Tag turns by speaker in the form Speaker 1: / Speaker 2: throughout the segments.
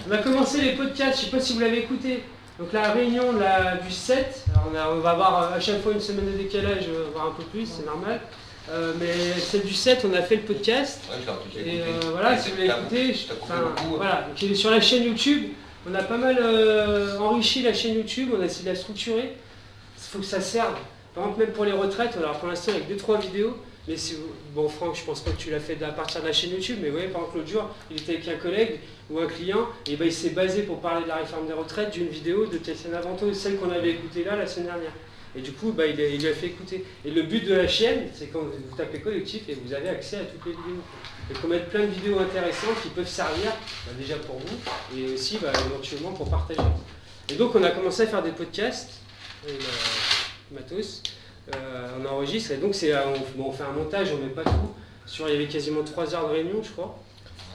Speaker 1: On a commencé les podcasts, je ne sais pas si vous l'avez écouté. Donc la réunion du 7, alors on va avoir à chaque fois une semaine de décalage, voire un peu plus, c'est normal. Mais celle du 7, on a fait le podcast. Et voilà, si vous l'avez écouté, voilà, donc il est sur la chaîne YouTube. On a pas mal enrichi la chaîne YouTube, on a essayé de la structurer. Il faut que ça serve. Par exemple, même pour les retraites, alors pour l'instant, il y a que 2-3 vidéos. Mais si vous... Bon, Franck, je pense pas que tu l'as fait à partir de la chaîne YouTube, mais vous voyez, par exemple, l'autre jour, il était avec un collègue ou un client, et ben, il s'est basé pour parler de la réforme des retraites d'une vidéo de Tatiana Vento, celle qu'on avait écoutée là la semaine dernière. Et du coup, il lui a fait écouter. Et le but de la chaîne, c'est quand vous tapez collectif et vous avez accès à toutes les vidéos. Et qu'on mette plein de vidéos intéressantes qui peuvent servir déjà pour vous et aussi éventuellement pour partager. Et donc, on a commencé à faire des podcasts, matos. On enregistre et donc on fait un montage, on met pas tout. Il y avait quasiment 3 heures de réunion, je crois.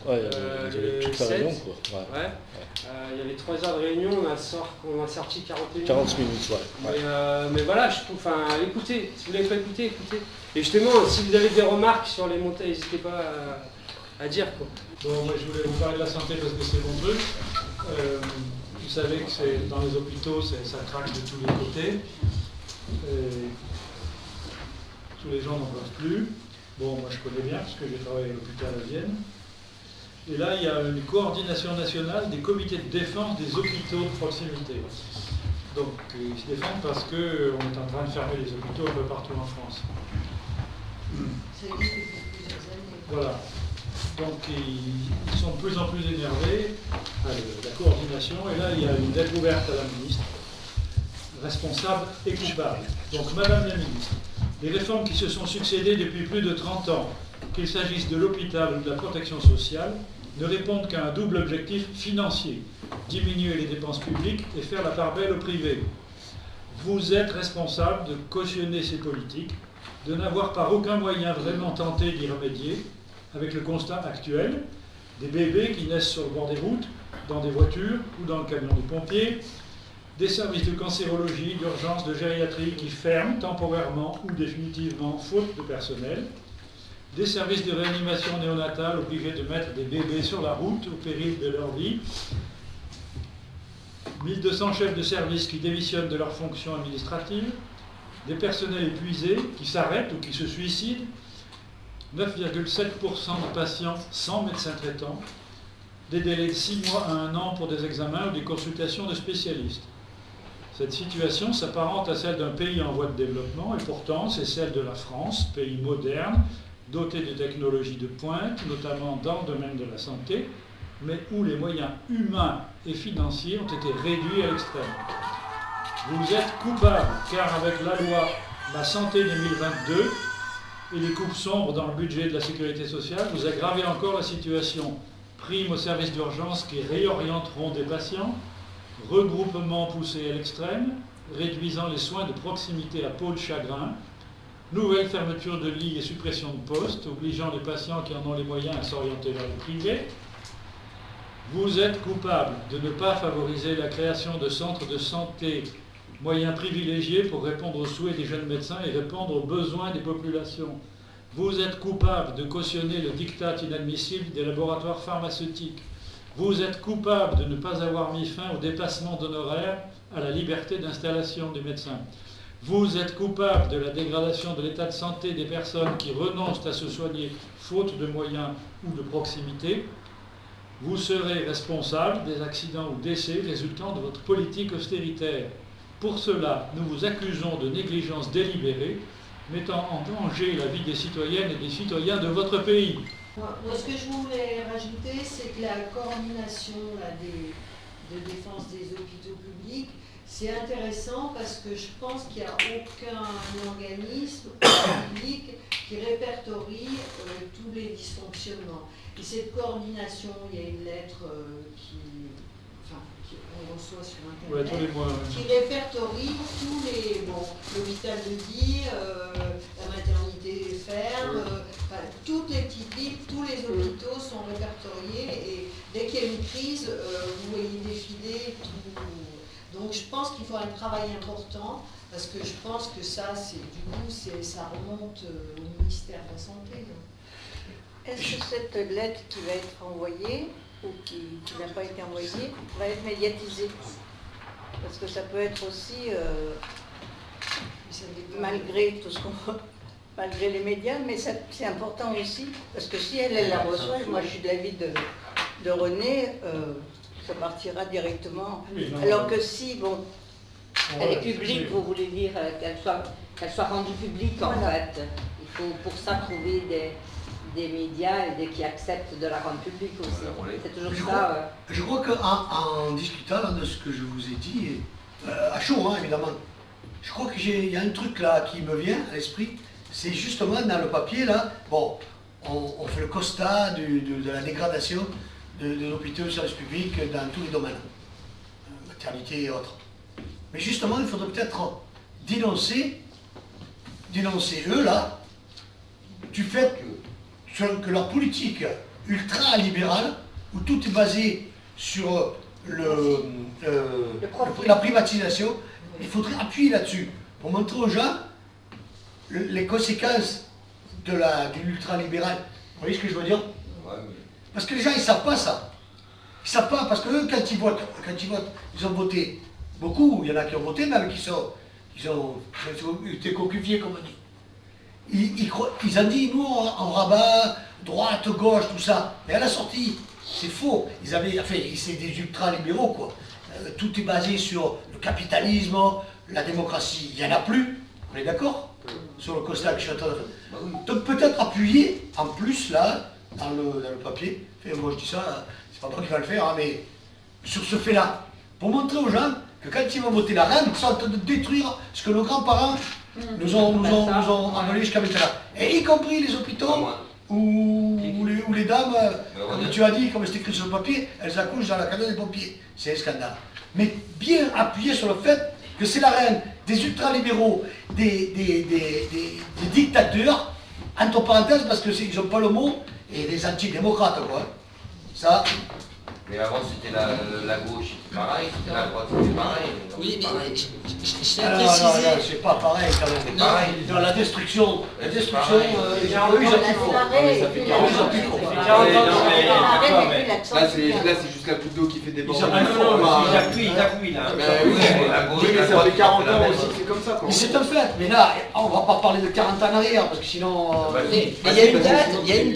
Speaker 2: Ouais, il y avait toute la réunion, quoi. Ouais.
Speaker 1: Il y avait 3 heures de réunion, on a sorti 40 minutes.
Speaker 2: 40 minutes, ouais.
Speaker 1: Mais voilà, je trouve, écoutez, si vous l'avez pas écouté, écoutez. Et justement, si vous avez des remarques sur les montages, n'hésitez pas à dire, quoi.
Speaker 3: Bon, moi je voulais vous parler de la santé parce que c'est mon truc. Vous savez que dans les hôpitaux, ça craque de tous les côtés. Tous les gens n'en peuvent plus. Bon, moi je connais bien parce que j'ai travaillé à l'hôpital à Vienne. Et là, il y a une coordination nationale des comités de défense des hôpitaux de proximité. Donc, ils se défendent parce qu'on est en train de fermer les hôpitaux un peu partout en France.
Speaker 4: Ça existe depuis plusieurs années.
Speaker 3: Voilà. Donc, ils sont de plus en plus énervés à la coordination. Et là, il y a une lettre ouverte à la ministre, responsable et coupable. Donc, Madame la ministre, les réformes qui se sont succédées depuis plus de 30 ans, qu'il s'agisse de l'hôpital ou de la protection sociale, ne répondent qu'à un double objectif financier, diminuer les dépenses publiques et faire la part belle au privé. Vous êtes responsable de cautionner ces politiques, de n'avoir par aucun moyen vraiment tenté d'y remédier, avec le constat actuel, des bébés qui naissent sur le bord des routes, dans des voitures ou dans le camion des pompiers, des services de cancérologie, d'urgence, de gériatrie qui ferment temporairement ou définitivement faute de personnel, des services de réanimation néonatale obligés de mettre des bébés sur la route au péril de leur vie, 1200 chefs de service qui démissionnent de leurs fonctions administratives, des personnels épuisés qui s'arrêtent ou qui se suicident, 9,7% de patients sans médecin traitant, des délais de 6 mois à 1 an pour des examens ou des consultations de spécialistes. Cette situation s'apparente à celle d'un pays en voie de développement et pourtant c'est celle de la France, pays moderne, doté de technologies de pointe, notamment dans le domaine de la santé, mais où les moyens humains et financiers ont été réduits à l'extrême. Vous êtes coupable, car avec la loi La Santé 2022 et les coupes sombres dans le budget de la sécurité sociale, vous aggravez encore la situation. Primes aux services d'urgence qui réorienteront des patients, regroupements poussés à l'extrême, réduisant les soins de proximité à peau de chagrin, nouvelles fermetures de lits et suppression de postes, obligeant les patients qui en ont les moyens à s'orienter vers le privé. Vous êtes coupable de ne pas favoriser la création de centres de santé, moyens privilégiés pour répondre aux souhaits des jeunes médecins et répondre aux besoins des populations. Vous êtes coupable de cautionner le diktat inadmissible des laboratoires pharmaceutiques. Vous êtes coupable de ne pas avoir mis fin au dépassement d'honoraires à la liberté d'installation des médecins. Vous êtes coupable de la dégradation de l'état de santé des personnes qui renoncent à se soigner faute de moyens ou de proximité. Vous serez responsable des accidents ou décès résultant de votre politique austéritaire. Pour cela, nous vous accusons de négligence délibérée, mettant en danger la vie des citoyennes et des citoyens de votre pays.
Speaker 4: Moi, ce que je voulais rajouter, c'est que la coordination de défense des hôpitaux publics, c'est intéressant parce que je pense qu'il n'y a aucun organisme public qui répertorie tous les dysfonctionnements. Et cette coordination, il y a une lettre qu'on reçoit sur Internet,
Speaker 3: tous les mois,
Speaker 4: qui répertorie tous les... Bon, l'hôpital de Die, la maternité ferme, toutes les petites villes, tous les hôpitaux sont répertoriés et dès qu'il y a une crise, vous voyez défiler tout. Donc je pense qu'il faut un travail important parce que je pense que ça, ça remonte au ministère de la Santé.
Speaker 5: Est-ce que cette lettre qui va être envoyée ou qui n'a pas été envoyé va être médiatisé. Parce que ça peut être aussi, malgré tout ce qu'on voit, malgré les médias, mais c'est important aussi, parce que si elle la reçoit, moi je suis de l'avis de René, ça partira directement.
Speaker 3: Oui, non,
Speaker 5: Alors que si, bon, elle est
Speaker 3: ouais,
Speaker 5: publique, vous voulez dire qu'elle soit rendue publique en
Speaker 4: Voilà.
Speaker 5: fait. Il faut pour ça trouver des médias qui acceptent de la rendre publique aussi. C'est toujours ça.
Speaker 6: Je crois qu'en discutant là, de ce que je vous ai dit, à chaud hein, évidemment, je crois qu'il y a un truc là qui me vient à l'esprit, c'est justement dans le papier là, bon, on fait le constat de la dégradation de l'hôpital de service public dans tous les domaines, maternité et autres. Mais justement, il faudrait peut-être dénoncer eux là, du fait que leur politique ultra-libérale, où tout est basé sur la privatisation, il faudrait appuyer là-dessus pour montrer aux gens les conséquences de l'ultra-libéral. Vous voyez ce que je veux dire? Parce que les gens, ils ne savent pas ça. Ils ne savent pas, parce que eux, quand ils votent, ils ont voté beaucoup, il y en a qui ont voté, même qui ont été cocufiés, comme on dit. Ils ont dit, nous, on rabat, droite, gauche, tout ça. Mais à la sortie, c'est faux. C'est des ultra-libéraux, quoi. Tout est basé sur le capitalisme, la démocratie. Il n'y en a plus. On est d'accord? Sur le constat que je suis en train de faire. Donc peut-être appuyer, en plus, là, dans le papier, moi je dis ça, c'est pas moi qui va le faire, hein, mais sur ce fait-là, pour montrer aux gens que quand ils vont voter la reine, ils sont en train de détruire ce que nos grands-parents nous ont amené jusqu'à maintenant. Et y compris les hôpitaux où les dames, comme tu as dit, comme c'est écrit sur le papier, elles accouchent dans la cabine des pompiers. C'est un scandale. Mais bien appuyer sur le fait que c'est la reine des ultralibéraux, des dictateurs, entre parenthèses, parce qu'ils n'ont pas le mot, et des antidémocrates, quoi. Ça.
Speaker 7: Mais avant c'était la gauche, c'était pareil, c'était la droite, c'était pareil.
Speaker 8: Oui, mais
Speaker 7: pareil.
Speaker 8: je tiens à préciser.
Speaker 6: C'est pas pareil quand même.
Speaker 7: C'est pareil.
Speaker 6: Dans la destruction,
Speaker 7: Ouais,
Speaker 6: ils ont
Speaker 7: pareil.
Speaker 6: plus fort.
Speaker 7: Là c'est juste la goutte d'eau qui fait déborder.
Speaker 9: Ils appuient là.
Speaker 7: La gauche,
Speaker 9: Oui, mais ça fait 40 ans aussi, c'est comme ça quoi.
Speaker 6: Mais c'est un fait. Mais là, on va pas parler de 40 ans en arrière, parce que sinon...
Speaker 8: Mais il y a une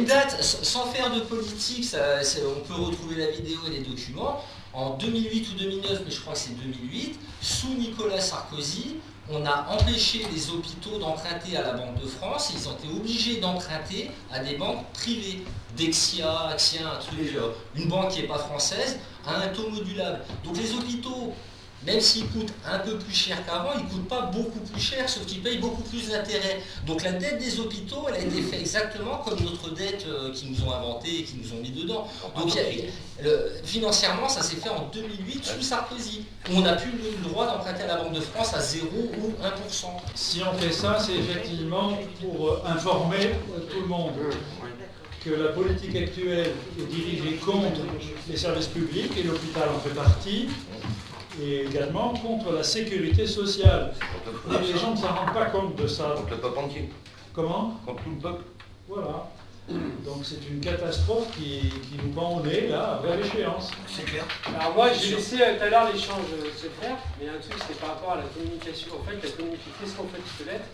Speaker 8: date, sans faire de politique, on peut retrouver la vidéo et les documents. En 2008 ou 2009, mais je crois que c'est 2008, sous Nicolas Sarkozy, on a empêché les hôpitaux d'emprunter à la Banque de France, et ils ont été obligés d'emprunter à des banques privées, Dexia, Axia, un truc, une banque qui n'est pas française, à un taux modulable. Donc les hôpitaux, même s'ils coûtent un peu plus cher qu'avant, ils ne coûtent pas beaucoup plus cher, sauf qu'ils payent beaucoup plus d'intérêts. Donc la dette des hôpitaux, elle a été faite exactement comme notre dette qu'ils nous ont inventée et qu'ils nous ont mis dedans. Donc financièrement, ça s'est fait en 2008 sous Sarkozy. On n'a plus le droit d'emprunter à la Banque de France à 0 ou 1%.
Speaker 3: Si on fait ça, c'est effectivement pour informer tout le monde que la politique actuelle est dirigée contre les services publics, et l'hôpital en fait partie, et également contre la sécurité sociale. Et les gens ne s'en rendent pas compte de ça.
Speaker 7: Contre le peuple entier.
Speaker 3: Comment?
Speaker 7: Contre tout le peuple.
Speaker 3: Voilà. Donc c'est une catastrophe qui nous pend au nez, là, vers l'échéance.
Speaker 6: C'est clair.
Speaker 1: Alors moi j'ai laissé tout à l'heure l'échange se faire, mais un truc c'est par rapport à la communication. En fait, qu'est-ce qu'on fait de ce lettre?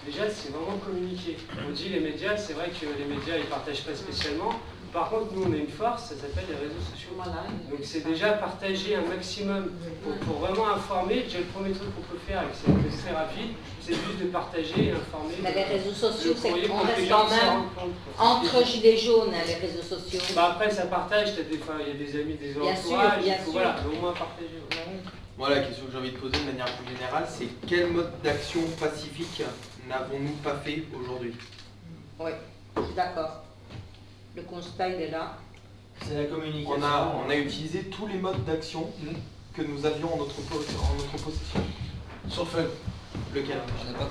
Speaker 1: Déjà c'est vraiment communiquer. On dit les médias, c'est vrai que les médias ils partagent pas spécialement. Par contre, nous, on a une force, ça s'appelle les réseaux sociaux. Donc c'est déjà partager un maximum pour vraiment informer. Déjà, le premier truc qu'on peut faire, et c'est très rapide, c'est juste de partager et informer.
Speaker 5: Mais les réseaux sociaux, c'est
Speaker 1: courrier
Speaker 5: qu'on
Speaker 1: pour que les
Speaker 5: reste
Speaker 1: gens
Speaker 5: quand
Speaker 1: se
Speaker 5: même
Speaker 1: rendent compte, quoi.
Speaker 5: entre gilets jaunes, hein, les réseaux sociaux.
Speaker 1: Bah après, ça partage, il y a des amis, des
Speaker 5: Bien
Speaker 1: entourages,
Speaker 5: sûr, bien
Speaker 1: il faut
Speaker 5: sûr.
Speaker 1: voilà, mais au moins partager. Ouais.
Speaker 9: Moi, la question que j'ai envie de poser de manière plus générale, c'est quel mode d'action pacifique n'avons-nous pas fait aujourd'hui?
Speaker 5: Oui, je suis d'accord. Le constat, il est là.
Speaker 9: C'est la communication. On a utilisé tous les modes d'action que nous avions en notre possession.
Speaker 6: Sauf
Speaker 9: Lequel?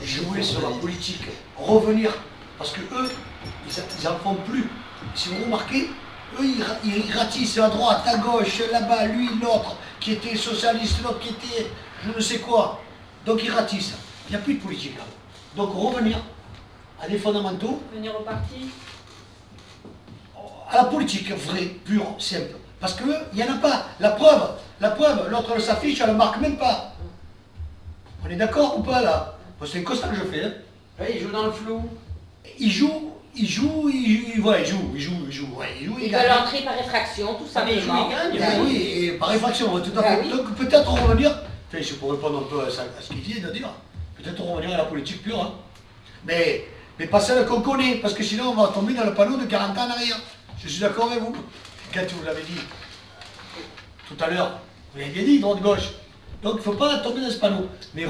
Speaker 6: jouer sur la politique, revenir, parce que eux, ils n'en font plus. Si vous remarquez, eux, ils ratissent à droite, à gauche, là-bas, lui, l'autre, qui était socialiste, l'autre qui était je ne sais quoi. Donc ils ratissent. Il n'y a plus de politique là. Donc revenir à des fondamentaux.
Speaker 5: Venir au parti.
Speaker 6: à la politique vraie, pure, simple. Parce qu'il n'y en a pas. La preuve, l'autre elle s'affiche, elle ne marque même pas. On est d'accord ou pas là? C'est un constat que je fais. Hein.
Speaker 7: Oui, il joue dans le flou.
Speaker 6: Il joue. Il
Speaker 10: veut l'entrer par effraction, tout simplement.
Speaker 6: Oui, et par effraction, tout à fait. Donc peut-être revenir, enfin, je pourrais répondre un peu à ce qu'il vient de dire, peut-être revenir à la politique pure. Hein. Mais pas celle qu'on connaît, parce que sinon on va tomber dans le panneau de 40 ans en arrière. Je suis d'accord avec vous. Quand vous l'avez dit tout à l'heure, vous l'avez bien dit, droite-gauche. Donc il ne faut pas tomber dans ce panneau. Mais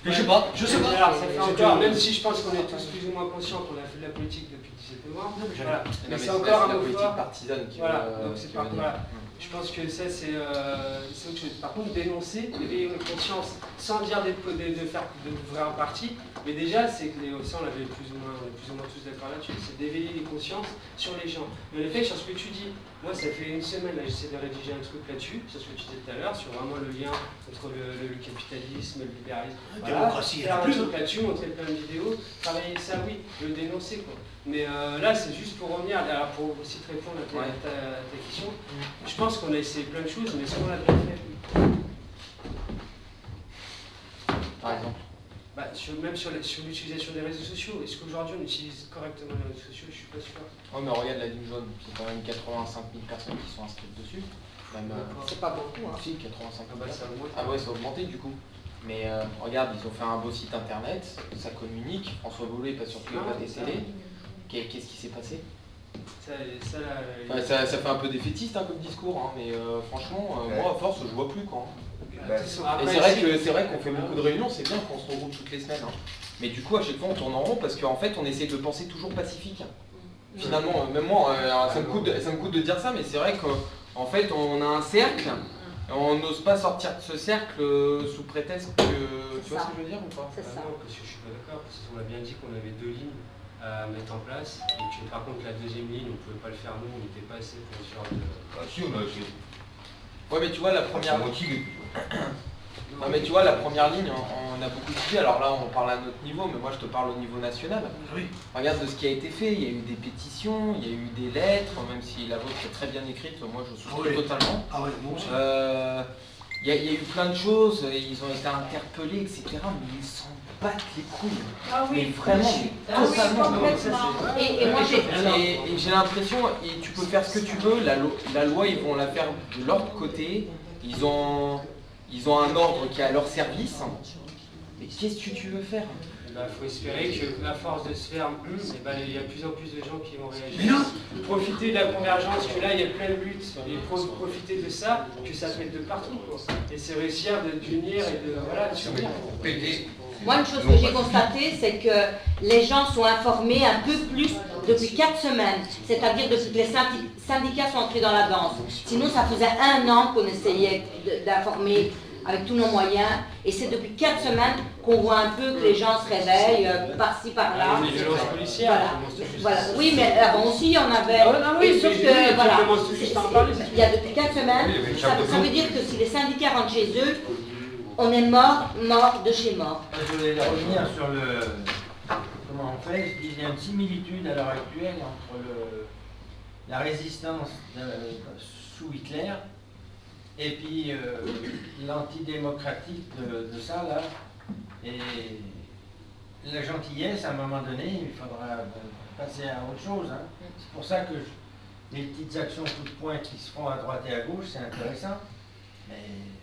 Speaker 6: je sais pas.
Speaker 1: Alors, ça fait encore, même si je pense qu'on est tous plus ou moins conscients qu'on a fait de la politique depuis 17 novembre, voilà. Mais c'est encore un mot fort.
Speaker 9: Partisane qui
Speaker 1: donc c'est pas voilà. Je pense que ça c'est autre chose. Par contre, dénoncer, éveiller une conscience, sans dire de faire d'ouvrir un parti, mais déjà c'est que ça on avait plus ou moins tous d'accord là-dessus, c'est d'éveiller les consciences sur les gens. Mais en effet, sur ce que tu dis, moi ça fait une semaine là, j'essaie de rédiger un truc là-dessus, sur ce que tu disais tout à l'heure, sur vraiment le lien entre le capitalisme, le libéralisme.
Speaker 6: La démocratie,
Speaker 1: faire un truc là-dessus, montrer plein de vidéos, travailler ça, oui, le dénoncer quoi. Mais là, c'est juste pour revenir, alors pour aussi te répondre à ta question, je pense qu'on a essayé plein de choses, mais est-ce qu'on l'a bien fait?
Speaker 9: Par exemple
Speaker 1: même sur l'utilisation des réseaux sociaux, est-ce qu'aujourd'hui on utilise correctement les réseaux sociaux? Je suis pas sûr.
Speaker 9: Oh, mais regarde la ligne jaune, c'est quand même 85 000 personnes qui sont inscrites dessus.
Speaker 10: C'est pas beaucoup. Hein.
Speaker 9: Si, 85 000 personnes.
Speaker 1: Ça
Speaker 9: Ah ouais, ça a augmenté du coup. Mais regarde, ils ont fait un beau site internet, ça communique. François Boulay est pas sur tous les plateaux télé. Qu'est-ce qui s'est passé? Ça fait un peu défaitiste comme discours, hein, mais franchement, moi à force je vois plus quoi. Et c'est vrai qu'on fait beaucoup de réunions, c'est bien qu'on se regroupe toutes les semaines. Hein. Mais du coup à chaque fois on tourne en rond parce qu'en fait on essaie de penser toujours pacifique. Finalement, même moi, ça me coûte de dire ça, mais c'est vrai qu'en fait on a un cercle, on n'ose pas sortir de ce cercle sous prétexte que... Tu vois ce que je veux dire ou pas?
Speaker 10: C'est ça.
Speaker 1: Non, parce que je suis pas d'accord, parce qu'on a bien dit qu'on avait 2 lignes à mettre en place, et que par contre la deuxième ligne, on ne pouvait pas le faire nous, on n'était pas assez pour ce genre de...
Speaker 7: Ah si, on a essayé.
Speaker 1: Ouais, mais tu vois, la première...
Speaker 9: Non, mais tu vois, la première ligne, on a beaucoup dit, alors là on parle à notre niveau, mais moi je te parle au niveau national.
Speaker 6: Oui.
Speaker 9: Regarde de ce qui a été fait, il y a eu des pétitions, il y a eu des lettres, même si la vôtre est très bien écrite, moi je souscris totalement.
Speaker 6: Ah oui, moi aussi.
Speaker 9: Il y a eu plein de choses, ils ont été interpellés, etc. Mais ils s'en battent les couilles.
Speaker 10: Ah oui,
Speaker 9: mais vraiment, totalement. Et j'ai l'impression, et tu peux faire ce que tu veux, la loi ils vont la faire de leur côté, ils ont un ordre qui est à leur service. Mais qu'est-ce que tu veux faire?
Speaker 1: Il faut espérer qu'à force de se faire, il y a de plus en plus de gens qui vont réagir. Profiter de la convergence, que là il y a plein de luttes, et profiter de ça, que ça se mette de partout. Quoi. Et c'est réussir d'unir et de s'unir.
Speaker 10: Moi, une chose que j'ai constatée, c'est que les gens sont informés un peu plus depuis 4 semaines, c'est-à-dire depuis que les syndicats sont entrés dans la danse. Sinon, ça faisait 1 an qu'on essayait d'informer avec tous nos moyens, et c'est depuis 4 semaines qu'on voit un peu que les gens se réveillent par-ci, par-là.
Speaker 1: Les violences policières.
Speaker 10: Voilà. Oui, mais avant aussi, il y en avait.
Speaker 1: Oui,
Speaker 10: sauf que, voilà, il y a depuis 4 semaines, ça veut dire que si les syndicats rentrent chez eux, on est mort de chez mort.
Speaker 11: Je voulais revenir sur comment on fait. Il y a une similitude à l'heure actuelle entre la résistance sous Hitler et puis l'antidémocratique de ça, là. Et la gentillesse, à un moment donné, il faudra passer à autre chose. Hein. C'est pour ça que les petites actions coup de poing qui se font à droite et à gauche, c'est intéressant.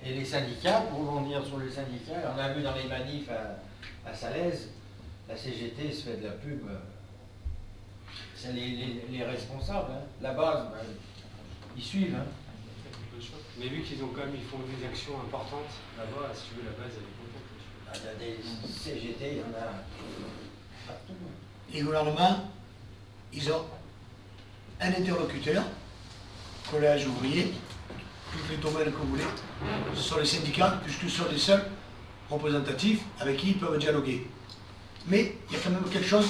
Speaker 11: Et les syndicats, pour rebondir sur les syndicats, on a vu dans les manifs à Salaise, la CGT se fait de la pub. C'est les responsables, hein. La base, ils suivent. Hein.
Speaker 1: Mais vu qu'ils font des actions importantes là-bas, si tu veux, la base elle est contente.
Speaker 11: Il y a des CGT, il y en a partout.
Speaker 6: Les gouvernements, ils ont un interlocuteur, collège ouvrier, tous les domaines que vous voulez, ce sont les syndicats, puisque ce sont les seuls représentatifs avec qui ils peuvent dialoguer. Mais il y a quand même quelque chose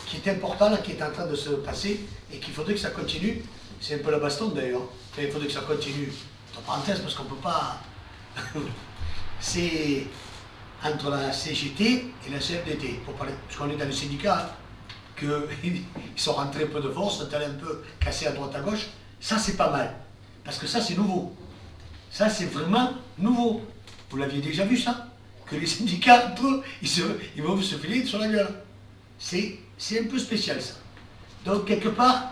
Speaker 6: qui est important, là, qui est en train de se passer, et qu'il faudrait que ça continue. C'est un peu la baston d'ailleurs. Il faudrait que ça continue. Entre parenthèses, parce qu'on ne peut pas... C'est entre la CGT et la CFDT, pour parler, parce qu'on est dans les syndicats. qu'ils sont rentrés un peu de force, sont allés un peu casser à droite à gauche. Ça, c'est pas mal. Parce que ça, c'est nouveau. Ça, c'est vraiment nouveau. Vous l'aviez déjà vu, ça? Que les syndicats, entre eux, ils vont se filer sur la gueule. C'est un peu spécial, ça. Donc, quelque part,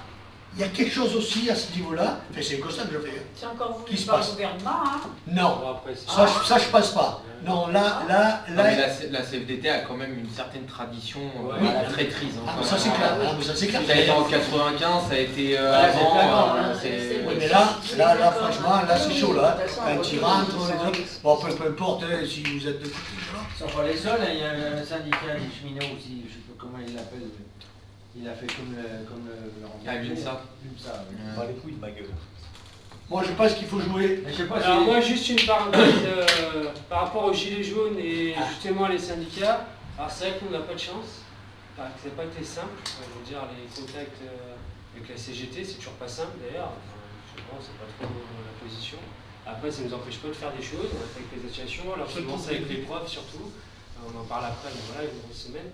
Speaker 6: il y a quelque chose aussi à ce niveau-là. Enfin, c'est comme ça que je fais.
Speaker 12: C'est encore
Speaker 6: Qui
Speaker 12: voulu
Speaker 6: se
Speaker 12: par le
Speaker 6: passe?
Speaker 12: gouvernement, hein?
Speaker 6: Non,
Speaker 1: Bon, après,
Speaker 6: ça je passe pas. Non, là,
Speaker 9: Non, mais la CFDT a quand même une certaine tradition à la traîtrise. Hein,
Speaker 6: ah, ça c'est clair. Ah, ça c'est clair.
Speaker 9: Ça a été en 95, ça a été
Speaker 6: Voilà,
Speaker 9: avant.
Speaker 6: Oui, mais là, franchement, là c'est chaud là. Un tyran, les autres. Bon, peu importe si vous êtes de côté.
Speaker 11: Ils sont pas les seuls, hein. Il y a un syndicat des cheminots aussi, je sais pas comment il l'appelle. Il a fait comme
Speaker 9: l'UNSA.
Speaker 2: Pas les couilles de ma gueule.
Speaker 6: Moi je pense qu'il faut jouer.
Speaker 11: Je sais pas
Speaker 1: Alors
Speaker 11: si...
Speaker 1: moi juste une parenthèse par rapport aux gilets jaunes et justement les syndicats. Alors c'est vrai qu'on n'a pas de chance, enfin, que ça n'a pas été simple. Je veux dire les contacts avec la CGT c'est toujours pas simple d'ailleurs. Enfin, je pense c'est pas trop la position. Après ça ne nous empêche pas de faire des choses avec les associations, l'influence avec les profs surtout. On en parle après, mais voilà, une grosse semaine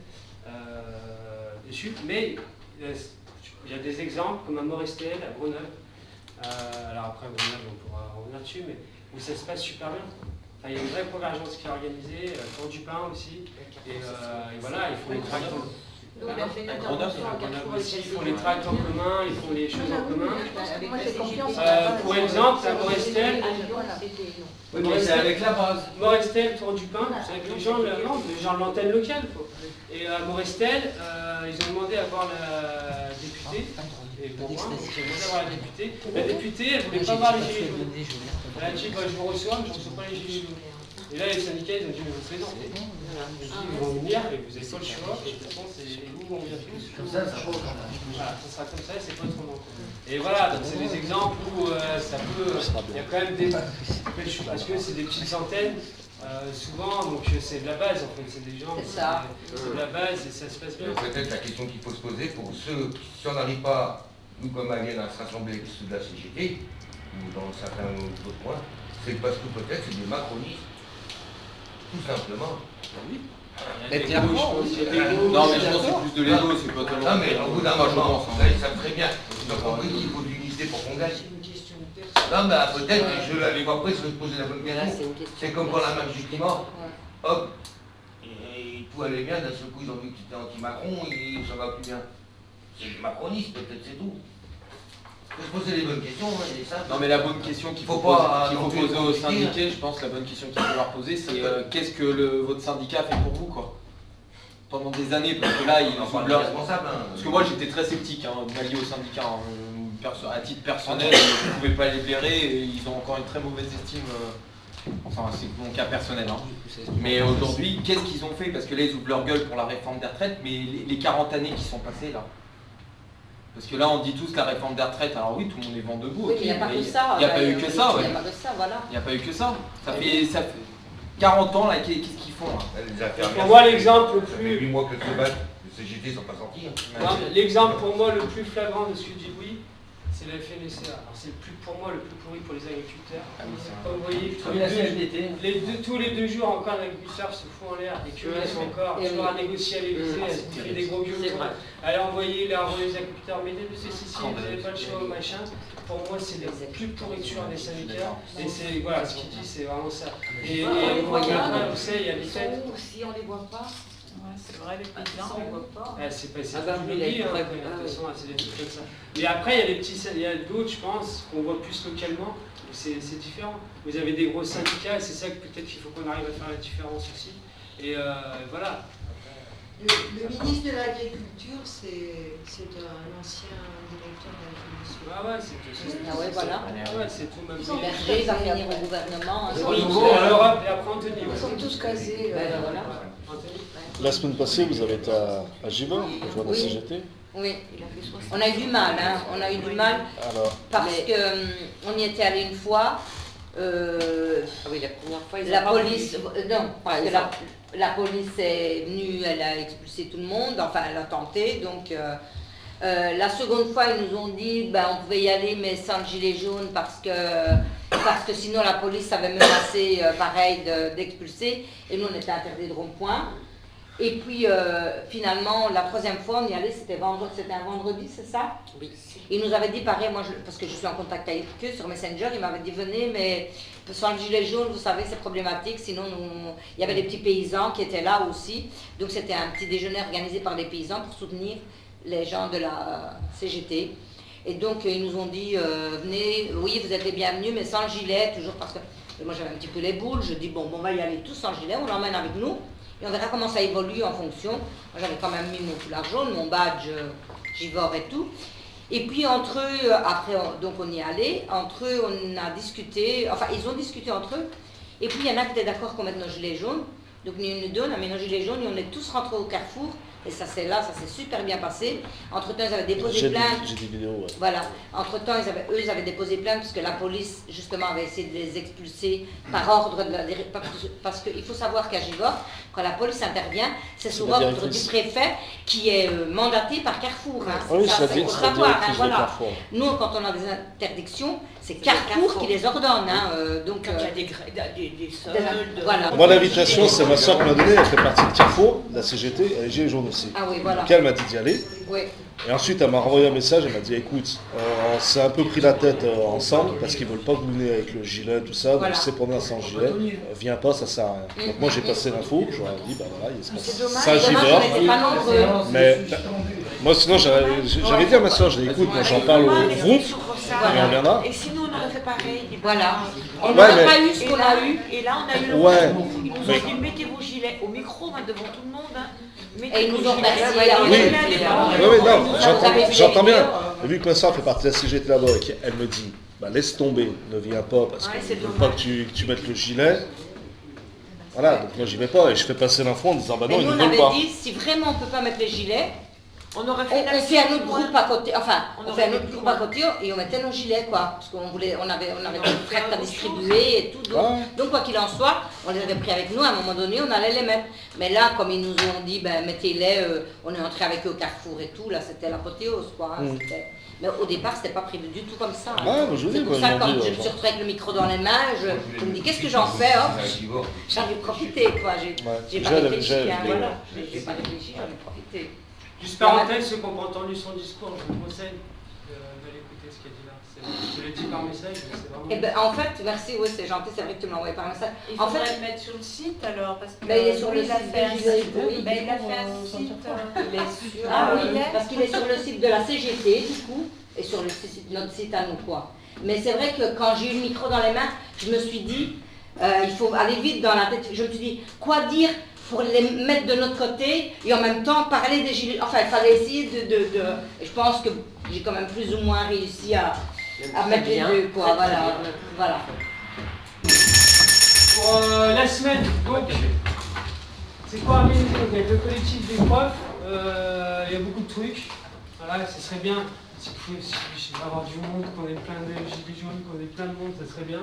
Speaker 1: dessus. Mais il y a des exemples comme à Morestel, à Grenoble. Alors après, on pourra revenir dessus, mais où ça se passe super bien. Enfin, il y a une vraie convergence qui est organisée, Tour du Pain aussi, et voilà, ils font les tracts en ils font les tracts en commun, ils font les choses en commun. Pour exemple, à Morestel,
Speaker 11: Oui, mais c'est avec la base.
Speaker 1: Morestel, Tour du Pain, c'est avec les gens de l'antenne locale. Et à Morestel, ils ont demandé à voir la députée. Et pour moi, j'ai demandé à voir la députée. La députée, elle ne voulait pas voir les gilets jaunes. Elle a dit, bah, je vous reçois, mais je ne reçois pas les gilets jaunes. Et là, les syndicats, ils ont dit, mais vous plaisantez. Ils vont venir, et vous n'avez pas le choix. Et de toute façon, c'est vous, on vient tous.
Speaker 11: Comme ça, ça change.
Speaker 1: Voilà, ça sera comme ça, c'est pas autrement. Et voilà, donc c'est des exemples où ça peut. Il y a quand même des. Parce que c'est des petites antennes. Souvent, donc c'est de la base en fait, c'est des gens, c'est de la base et ça se passe bien.
Speaker 7: Peut-être la question qu'il faut se poser pour ceux, si on n'arrive pas, nous comme à Vienne, à se rassembler avec ceux de la CGT, ou dans certains autres points, c'est parce que peut-être c'est des macronistes, tout simplement.
Speaker 9: Oui. Mais clairement, non mais je pense que c'est plus de l'ego, c'est pas tellement.
Speaker 7: Non mais au bout d'un moment, ils savent très bien, ils ont compris qu'il faut de l'unité pour qu'on gagne. Non, mais peut-être, je l'avais compris, je vais te poser la bonne question. C'est comme pour la marche du climat. Hop, et tout allait bien, d'un seul coup, ils ont vu que c'était anti-Macron, et ça va plus bien. C'est macroniste, peut-être, c'est tout. Il faut se poser les bonnes questions, il est simple.
Speaker 9: Non, mais la bonne question qu'il faut poser aux syndiqués, je pense, la bonne question qu'il faut leur poser, c'est qu'est-ce que votre syndicat fait pour vous, quoi? Pendant des années, parce que là, ils sont
Speaker 7: responsables.
Speaker 9: Parce que moi, j'étais très sceptique, m'allier au syndicat. À titre personnel, je ne pouvais pas les blairer et ils ont encore une très mauvaise estime. Enfin, c'est mon cas personnel. Hein. Mais aujourd'hui, qu'est-ce qu'ils ont fait? Parce que là, ils ouvrent leur gueule pour la réforme des retraites, mais les 40 années qui sont passées là. Parce que là, on dit tous la réforme des retraites. Alors oui, tout le monde est vent debout.
Speaker 10: Oui, mais il n'y a pas que ça.
Speaker 9: Il n'y a pas eu que ça.
Speaker 10: Il n'y a pas que ça, voilà.
Speaker 9: Il n'y a pas eu que ça. Ça fait 40 ans, là, qu'est-ce qu'ils font là?
Speaker 1: Pour moi, l'exemple le plus...
Speaker 7: 8 mois que se battent, les CGT ne sont pas sortis.
Speaker 1: L'exemple pour moi le plus flagrant de ce que dit Louis, c'est la FNSEA. Alors c'est pour moi le plus pourri pour les agriculteurs. Comme vous voyez, tous les 2 jours encore l'agriculteur se fout en l'air et que là encore toujours à négocier à l'Élysée, à se tirer des gros gueules. Elle a envoyé les agriculteurs, mettez de ceci, vous n'avez pas le choix, machin. Pour moi c'est les plus pourritures des syndicats. Et c'est voilà, ce qu'il dit, c'est vraiment ça. Et vous savez, il y a des têtes.
Speaker 12: Si on les voit pas. Ouais, c'est vrai, les paysans, on ne voit pas.
Speaker 1: C'est pas ça. C'est des trucs comme ça. Et après, il y a d'autres, je pense, qu'on voit plus localement, c'est différent. Vous avez des gros syndicats, et c'est ça que peut-être qu'il faut qu'on arrive à faire la différence aussi. Et voilà.
Speaker 4: Le ministre de l'Agriculture, c'est un ancien directeur de la Commission.
Speaker 1: Ah ouais, c'est
Speaker 10: Ah ouais, voilà.
Speaker 1: Ouais, c'est tout même.
Speaker 10: Berger va venir au gouvernement.
Speaker 1: Au nouveau, à l'Europe, et après Anthony.
Speaker 12: Ils sont tous casés.
Speaker 10: Voilà.
Speaker 2: La semaine passée, vous avez été à Givors, rejoindre la CGT.
Speaker 10: Oui, on a eu du mal, hein. On a eu du mal parce qu'on y était allé une fois.
Speaker 5: Oui, la première fois,
Speaker 10: la police, non, parce que la police est venue, elle a expulsé tout le monde, enfin elle a tenté, donc la seconde fois ils nous ont dit on pouvait y aller mais sans le gilet jaune parce que sinon la police avait menacé pareil d'expulser et nous on était interdits de rond-point. Et puis finalement, la troisième fois, on y allait, c'était un vendredi, c'est ça? Oui. Il nous avait dit pareil, moi, parce que je suis en contact avec eux sur Messenger, il m'avait dit venez, mais sans le gilet jaune, vous savez, c'est problématique. Sinon, il y avait des petits paysans qui étaient là aussi. Donc c'était un petit déjeuner organisé par les paysans pour soutenir les gens de la CGT. Et donc ils nous ont dit venez, oui, vous êtes les bienvenus, mais sans le gilet, toujours parce que moi j'avais un petit peu les boules. Je dis bon, on va y aller tous sans le gilet, on l'emmène avec nous. Et on verra comment ça évolue en fonction. Moi, j'avais quand même mis mon foulard jaune, mon badge Givor et tout. Et puis entre eux, après, donc on y est allé. Entre eux, on a discuté, enfin, ils ont discuté entre eux. Et puis, il y en a qui étaient d'accord qu'on mette nos gilets jaunes. Donc, nous deux, on a mis nos gilets jaunes et on est tous rentrés au Carrefour. Et ça, c'est là, ça s'est super bien passé. Entre-temps, ils avaient déposé plainte.
Speaker 2: J'ai des vidéos, ouais.
Speaker 10: Voilà. Entre-temps, ils avaient déposé plainte parce que la police, justement, avait essayé de les expulser par ordre de la... Parce qu'il faut savoir qu'à Givor, quand la police intervient, c'est sous ordre du préfet qui est mandaté par Carrefour. Hein.
Speaker 2: Oui,
Speaker 10: ça,
Speaker 2: c'est
Speaker 10: faut savoir. Hein, voilà. Nous, quand on a des interdictions, c'est Carrefour qui les ordonne. Hein, donc,
Speaker 12: il y a des soldes.
Speaker 10: Voilà.
Speaker 2: Moi, l'invitation, c'est ma soeur qui m'a donné, elle fait partie de Carrefour, de la CGT, elle est gilet jaune aussi.
Speaker 10: Ah oui, voilà.
Speaker 2: Donc elle m'a dit d'y aller.
Speaker 10: Oui.
Speaker 2: Et ensuite, elle m'a renvoyé un message, elle m'a dit écoute, on s'est un peu pris la tête ensemble parce qu'ils ne veulent pas que vous venez avec le gilet, tout ça, donc c'est pour moi sans gilet, viens pas, ça sert à rien. Donc moi j'ai passé l'info, j'aurais dit bah voilà, il se passe ça à Givor. Mais moi sinon j'avais dit à ma soeur, j'ai dit écoute, moi j'en parle au groupe, et on viendra.
Speaker 12: Et sinon on aurait fait pareil.
Speaker 10: Voilà. On n'a pas eu ce qu'on a eu.
Speaker 12: Et là on a eu le ils nous ont dit mettez vos gilets au micro devant tout le monde.
Speaker 10: Et ils nous ont
Speaker 2: remercié. Oui, non, j'entends bien. Et vu que ma soeur fait partie de la CGT là-bas et qu'elle me dit bah, laisse tomber, ne viens pas parce qu'il ne veut pas que tu mettes le gilet. Voilà, donc moi j'y vais pas et je fais passer l'info en disant bah non, ils ne veulent pas.
Speaker 10: Nous on avait dit si vraiment on ne peut pas mettre les gilets, on fait un autre groupe à côté, enfin, on fait un autre groupe à côté et on mettait nos gilets, quoi. Parce qu'on voulait, on avait des tracts à distribuer et tout. Donc quoi qu'il en soit, on les avait pris avec nous, à un moment donné, on allait les mettre. Mais là, comme ils nous ont dit, ben mettez-les, on est entré avec eux au Carrefour et tout, là c'était l'apothéose, quoi. Hein, mais au départ, c'était pas prévu du tout comme ça. Hein. C'est pour ça, quand je me suis retrouvée avec le micro dans les mains, je me dis, qu'est-ce que j'en fais, hop, j'en ai profité, quoi. J'ai pas réfléchi, hein, voilà. J'ai pas réfléchi, j'en ai profité.
Speaker 1: Juste parenthèse, ceux qui n'ont pas entendu son discours, je vous conseille de l'écouter ce qu'il a dit là. Je l'ai dit par message, mais c'est vraiment...
Speaker 10: Eh ben, en fait, merci, oui, c'est gentil, c'est vrai que tu me l'as envoyé par message.
Speaker 12: Il faudrait le mettre sur le site alors, parce que
Speaker 10: il est sur le site
Speaker 12: il a fait un site.
Speaker 10: Ah oui, parce qu'il est sur le site de la CGT, du coup, et sur notre site à nous, quoi. Mais c'est vrai que quand j'ai eu le micro dans les mains, je me suis dit, il faut aller vite dans la tête. Je me suis dit, quoi dire pour les mettre de notre côté et en même temps parler des gilets. Enfin, il fallait essayer je pense que j'ai quand même plus ou moins réussi à mettre les deux, quoi. Voilà.
Speaker 1: Pour la semaine, donc, c'est quoi organiser avec le collectif des profs. Il y a beaucoup de trucs. Voilà, ce serait bien. Si vous pouvez avoir du monde, qu'on ait plein de gilets jaunes, qu'on ait plein de monde, ça serait bien.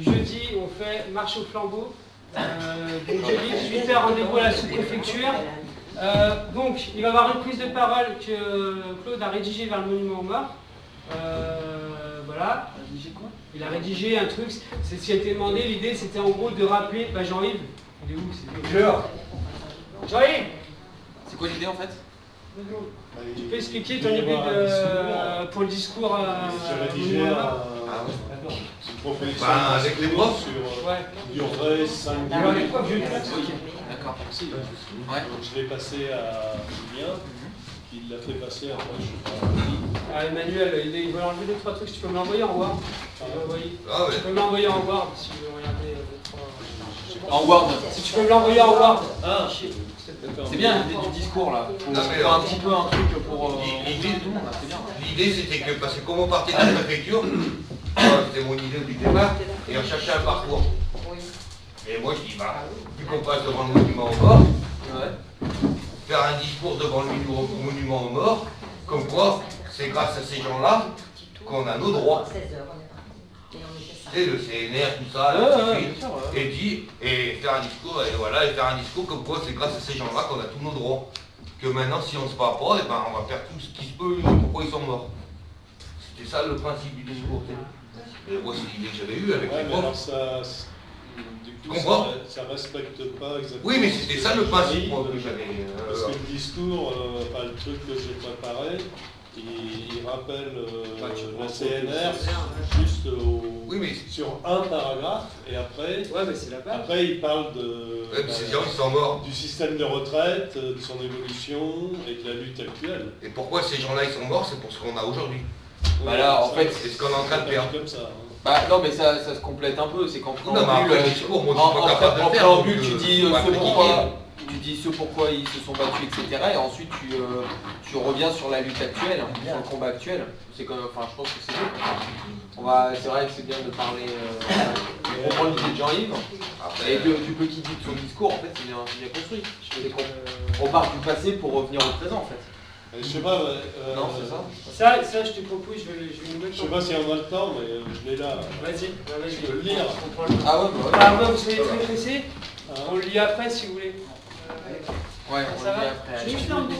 Speaker 1: Jeudi, on fait marche au flambeau. Donc jeudi 18h, rendez-vous à la sous-préfecture. Donc il va y avoir une prise de parole que Claude a rédigée vers le monument aux morts. Voilà. Il a rédigé un truc, c'est ce qui a été demandé. L'idée c'était en gros de rappeler. Bah Jean-Yves, il est où? Jean-Yves,
Speaker 9: c'est quoi l'idée en fait?
Speaker 1: Tu peux expliquer ton idée pour le discours
Speaker 13: J'ai rédigé une proposition
Speaker 7: avec les profs
Speaker 13: qui durerait 5 minutes.
Speaker 9: D'accord.
Speaker 13: Donc je l'ai passé à Julien, il l'a fait passer après je sais pas.
Speaker 1: Emmanuel, il veut enlever 2-3 trucs, si tu peux me l'envoyer en Word. Tu peux me l'envoyer en Word si tu veux regarder 2-3.
Speaker 9: En Word.
Speaker 1: Si tu peux me l'envoyer en Word.
Speaker 9: C'est bien l'idée du discours là. Pour faire un petit peu un truc pour
Speaker 7: l'idée c'était que, parce que comme on partait de la préfecture, c'était mon idée du départ, et on cherchait un parcours. Et moi je dis, bah, vu qu'on passe devant le monument aux morts, faire un discours devant le monument aux morts, comme quoi c'est grâce à ces gens-là qu'on a nos droits. Et le CNR, tout ça, et faire un discours, et faire un discours comme quoi c'est grâce à ces gens-là qu'on a tous nos droits. Que maintenant, si on ne se bat pas, et ben, on va faire tout ce qui se peut, pourquoi ils sont morts. C'était ça le principe du discours. Moi, c'est l'idée que j'avais eue avec les profs.
Speaker 13: Du coup,
Speaker 7: Comprends.
Speaker 13: ça respecte pas exactement.
Speaker 7: Oui, mais c'était ça le principe moi, que
Speaker 13: Parce
Speaker 7: j'avais.
Speaker 13: que le discours, enfin le truc que j'ai préparé, il rappelle la CNR juste sur un paragraphe, et après, après il parle
Speaker 7: du
Speaker 13: système de retraite, de son évolution et de la lutte actuelle.
Speaker 7: Et pourquoi ces gens-là ils sont morts? C'est pour ce qu'on a aujourd'hui.
Speaker 9: Bah là, en fait,
Speaker 7: c'est ce qu'on est en train de perdre.
Speaker 13: Comme ça.
Speaker 9: Bah non, mais ça se complète un peu, c'est qu'en préambule,
Speaker 7: en
Speaker 9: préambule, tu dis ce pourquoi ils se sont battus, etc. Et ensuite tu reviens sur la lutte actuelle, sur le combat actuel. C'est comme, enfin, je pense que c'est bien. C'est vrai que c'est bien de parler, de comprendre l'idée de Jean-Yves. Et du peu qu'il dit de son discours, en fait, c'est bien construit. On part du passé pour revenir au présent, en fait.
Speaker 13: Je sais pas.
Speaker 9: Non, c'est ça.
Speaker 1: Ça, je te propose, je vais le mettre.
Speaker 13: Je sais pas si on a le temps, mais je l'ai là.
Speaker 1: Vas-y,
Speaker 13: je peux le lire.
Speaker 9: Ah ouais,
Speaker 1: bah ouais. Vous soyez très pressés. On le lit après si vous voulez.
Speaker 9: Ouais, on
Speaker 1: ça
Speaker 9: le lit
Speaker 1: va.
Speaker 9: après.
Speaker 1: Les flambeaux.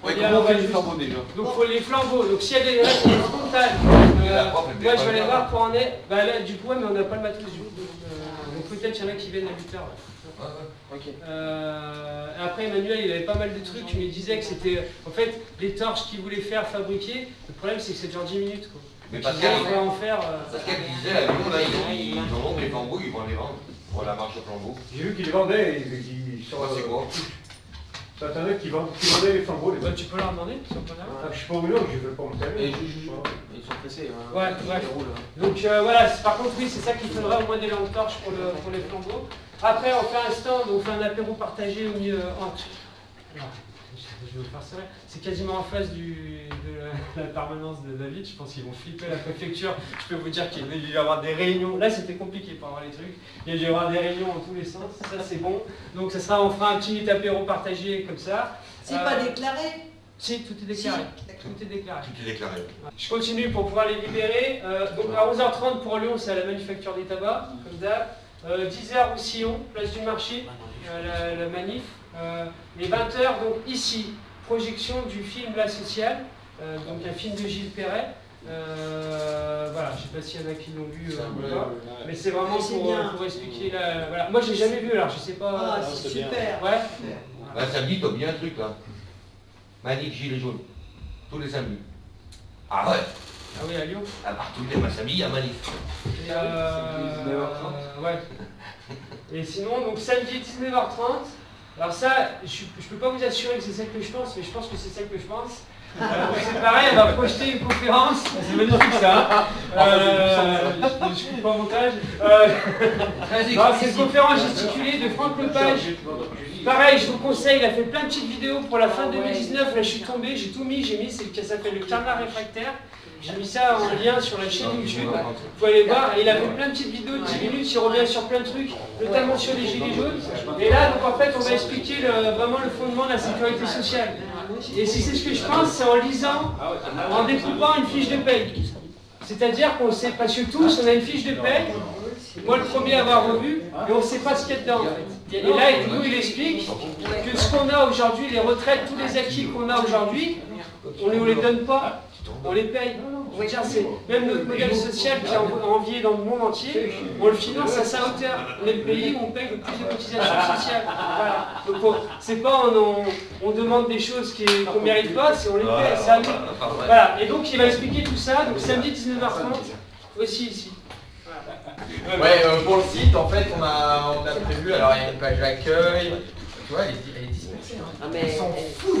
Speaker 9: Ouais, comment on fait les flambeaux déjà?
Speaker 1: Donc il faut les flambeaux. Donc s'il y a des restes frontales, moi je vais aller voir pour en est. Bah là, du coup, mais on n'a pas le matos du coup. Donc peut-être qu'il y en a qui viennent à 8h.
Speaker 9: Ok.
Speaker 1: Après Emmanuel il avait pas mal de trucs, il me disait que c'était en fait les torches qu'il voulait faire fabriquer, le problème c'est que c'est genre 10 minutes quoi.
Speaker 7: Mais Pascal,
Speaker 1: en faire.
Speaker 7: Pascal disait à Lyon là, ils vendent les flambeaux, ils vont les vendre pour la marche aux flambeaux.
Speaker 14: J'ai vu qu'ils les vendaient,
Speaker 7: c'est quoi?
Speaker 14: C'est internet qui vendait les flambeaux.
Speaker 1: Bah, tu peux leur demander,
Speaker 14: je suis pas au Lyon, je veux pas me taper.
Speaker 9: Ils sont pressés.
Speaker 1: Ouais, bref. Donc voilà, par contre oui, c'est ça qu'il faudra au moins des lampes torches pour les flambeaux. Après on fait un stand, on fait un apéro partagé au milieu je vais vous faire ça. C'est quasiment en face de la permanence de David. Je pense qu'ils vont flipper la préfecture. Je peux vous dire qu'il va y avoir des réunions. Là, c'était compliqué pour avoir les trucs. Il va y avoir des réunions dans tous les sens. Ça, c'est bon. Donc, on fera un petit apéro partagé comme ça.
Speaker 4: C'est pas déclaré?
Speaker 1: Si, tout est déclaré.
Speaker 4: Si,
Speaker 1: tout est déclaré.
Speaker 7: Tout est déclaré.
Speaker 1: Je continue pour pouvoir les libérer. Donc, à 11h30 pour Lyon, c'est à la manufacture des tabacs, comme d'hab. 10h au Sillon, place du marché, la manif. Les 20h, donc ici, projection du film La Sociale, donc un film de Gilles Perret. Voilà, je ne sais pas s'il y en a qui l'ont vu ou pas, mais c'est vraiment pour expliquer la. Voilà. Moi, je l'ai jamais vu, alors je sais pas.
Speaker 4: Ah, c'est super.
Speaker 1: Ouais.
Speaker 7: Bah, samedi, t'as bien un truc là. Manif Gilets jaunes. Tous les samedis. Ah ouais.
Speaker 1: Ah oui, à Lyon.
Speaker 7: À part tous les samedis, il y a manif.
Speaker 1: Ouais. Et sinon, donc samedi 19h30. Alors ça, je ne peux pas vous assurer que c'est celle que je pense, mais je pense que c'est celle que je pense. C'est pareil, elle va projeter une conférence. C'est magnifique ça. Je coupe pas au montage. C'est une conférence gesticulée de Franck Lepage. Pareil, je vous conseille, il a fait plein de petites vidéos pour la fin 2019. Là, je suis tombé, j'ai tout mis, ça s'appelle le Carnat réfractaire. J'ai mis ça en lien sur la chaîne YouTube, vous pouvez aller voir. Et il a fait plein de petites vidéos de 10 minutes, il revient sur plein de trucs, notamment sur les gilets jaunes. Et là, donc en fait, on va expliquer vraiment le fondement de la sécurité sociale. Et si c'est ce que je pense, c'est en lisant, en découpant une fiche de paye. C'est-à-dire qu'on sait, parce que tous, on a une fiche de paye, moi le premier à avoir revu, et on ne sait pas ce qu'il y a dedans en fait. Et là, du coup, il explique que ce qu'on a aujourd'hui, les retraites, tous les acquis qu'on a aujourd'hui, on ne les donne pas. On les paye. C'est même notre modèle social qui est envié dans le monde entier, on le finance à sa hauteur. On est le pays où on paye le plus de cotisations sociales. Voilà. Donc c'est pas on demande des choses qu'on ne mérite pas, c'est on les paye. C'est à nous. Voilà. Et donc il va expliquer tout ça. Donc samedi 19h30, aussi ici.
Speaker 9: Ouais, pour le site, en fait, on a prévu, alors il y a une page d'accueil. Tu vois, elle est dispersée. Ils s'en foutent.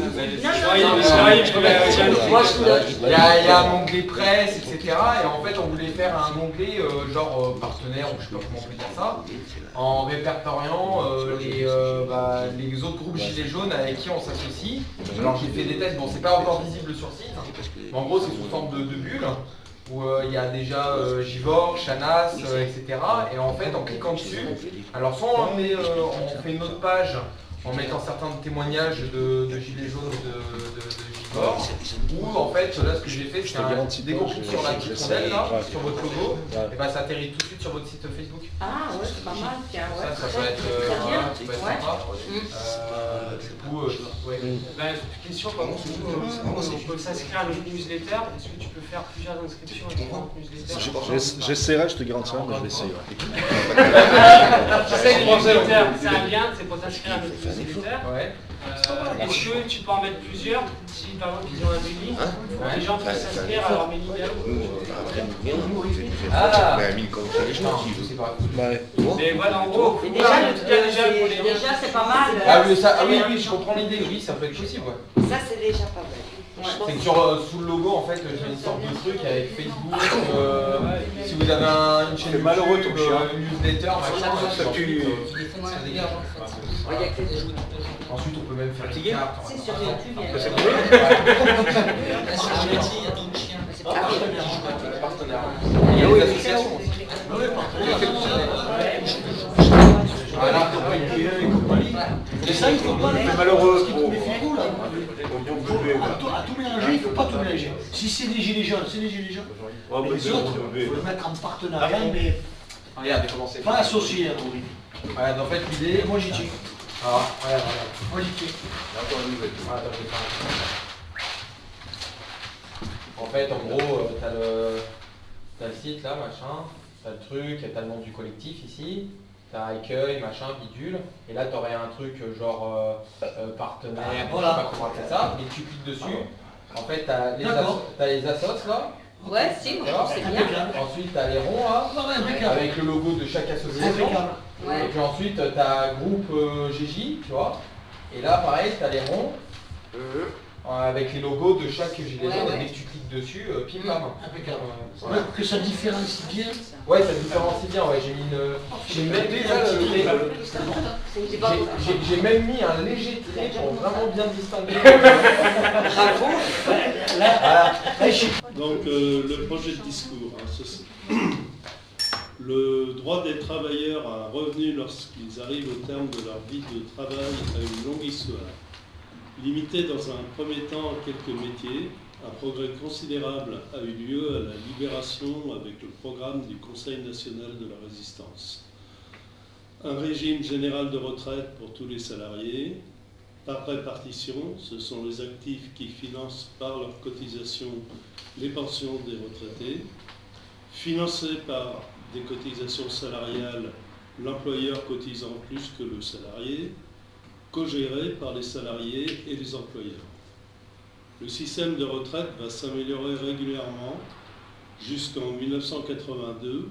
Speaker 9: Il y a un onglet presse, etc. Et en fait, on voulait faire un onglet genre partenaire, ou je sais pas comment on peut dire ça, en répertoriant les autres groupes gilets jaunes avec qui on s'associe. Alors j'ai fait des tests, bon c'est pas encore visible sur le site, mais en gros c'est sous forme de bulles, où il y a déjà Givor, Chanas, etc. Et en fait, en cliquant dessus, alors soit on fait une autre page en mettant certains témoignages de gilets jaunes de Givor, ou en fait, là ce que j'ai fait, c'est dès qu'on clique sur la petite rondelle là, sur votre logo, et ben ça atterrit tout de suite sur votre site Facebook.
Speaker 10: Ah ouais, c'est pas mal, tiens, ouais.
Speaker 9: Ça peut être sympa. Du coup,
Speaker 1: question, par contre, on peut s'inscrire à notre newsletter. Est-ce que tu peux faire plusieurs inscriptions à notre newsletter?
Speaker 2: J'essaierai, je te garantis, mais je vais essayer.
Speaker 1: Tu sais que newsletter, c'est un lien, c'est pour t'inscrire à notre newsletter. Est-ce que tu peux en mettre plusieurs? Si par exemple ils ont un mailing, les gens peuvent s'inscrire à leur mailing Yahoo. Mais voilà, en gros, déjà
Speaker 10: c'est pas mal.
Speaker 9: Oui, je comprends l'idée, oui, ça peut être possible.
Speaker 12: Ça, c'est déjà pas mal.
Speaker 9: C'est que sous le logo, en fait, je mets une sorte de truc avec Facebook, si vous avez une chaîne
Speaker 14: malheureux,
Speaker 9: YouTube, une newsletter, machin, ça dégage. Ensuite, on peut même faire une carte.
Speaker 10: C'est sur YouTube, il y a
Speaker 9: des associations aussi.
Speaker 6: Et ça, il ne faut pas les
Speaker 14: malheureux.
Speaker 6: À tout mélanger, il ne faut pas tout mélanger. Si c'est des gilets jaunes, c'est des gilets jaunes. Les autres, il faut le mettre en partenariat, mais pas associé.
Speaker 9: En fait, l'idée.
Speaker 6: Moi, j'y tiens. Moi, j'y tiens.
Speaker 9: En fait, en gros, t'as le site là, machin, t'as le truc, t'as le nom du collectif ici, t'as accueil, machin, bidule, et là t'aurais un truc genre partenaire, je sais pas comment appeler ça, et tu cliques dessus. En fait, t'as les assos là.
Speaker 10: Ouais, si, moi c'est bien.
Speaker 9: Ensuite, t'as les ronds là, avec le logo de chaque association. Et puis ensuite, t'as groupe GJ, tu vois. Et là, pareil, t'as les ronds. Avec les logos de chaque gilet jaune, et dès que tu cliques dessus, pim pam.
Speaker 6: Que ça différencie bien.
Speaker 9: Ouais, ça différencie bien, ouais. J'ai même mis un léger trait pour vraiment bien distinguer.
Speaker 13: Donc le projet de discours, ceci. Le droit des travailleurs à un revenu lorsqu'ils arrivent au terme de leur vie de travail a une longue histoire. Limité dans un premier temps à quelques métiers, un progrès considérable a eu lieu à la Libération avec le programme du Conseil national de la résistance. Un régime général de retraite pour tous les salariés, par répartition, ce sont les actifs qui financent par leurs cotisations les pensions des retraités, financé par des cotisations salariales, l'employeur cotisant plus que le salarié, co-géré par les salariés et les employeurs. Le système de retraite va s'améliorer régulièrement jusqu'en 1982,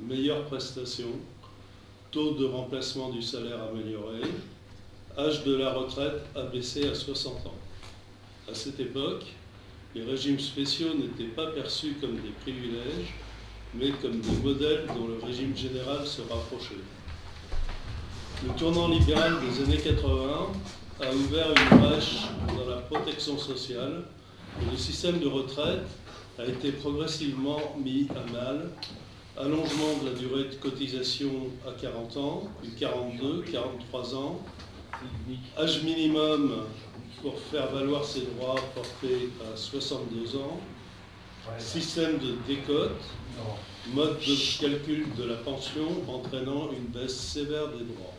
Speaker 13: meilleure prestation, taux de remplacement du salaire amélioré, âge de la retraite a baissé à 60 ans. À cette époque, les régimes spéciaux n'étaient pas perçus comme des privilèges, mais comme des modèles dont le régime général se rapprochait. Le tournant libéral des années 80 a ouvert une brèche dans la protection sociale et le système de retraite a été progressivement mis à mal. Allongement de la durée de cotisation à 40 ans, puis 42, 43 ans, âge minimum pour faire valoir ses droits porté à 62 ans, système de décote, mode de calcul de la pension entraînant une baisse sévère des droits.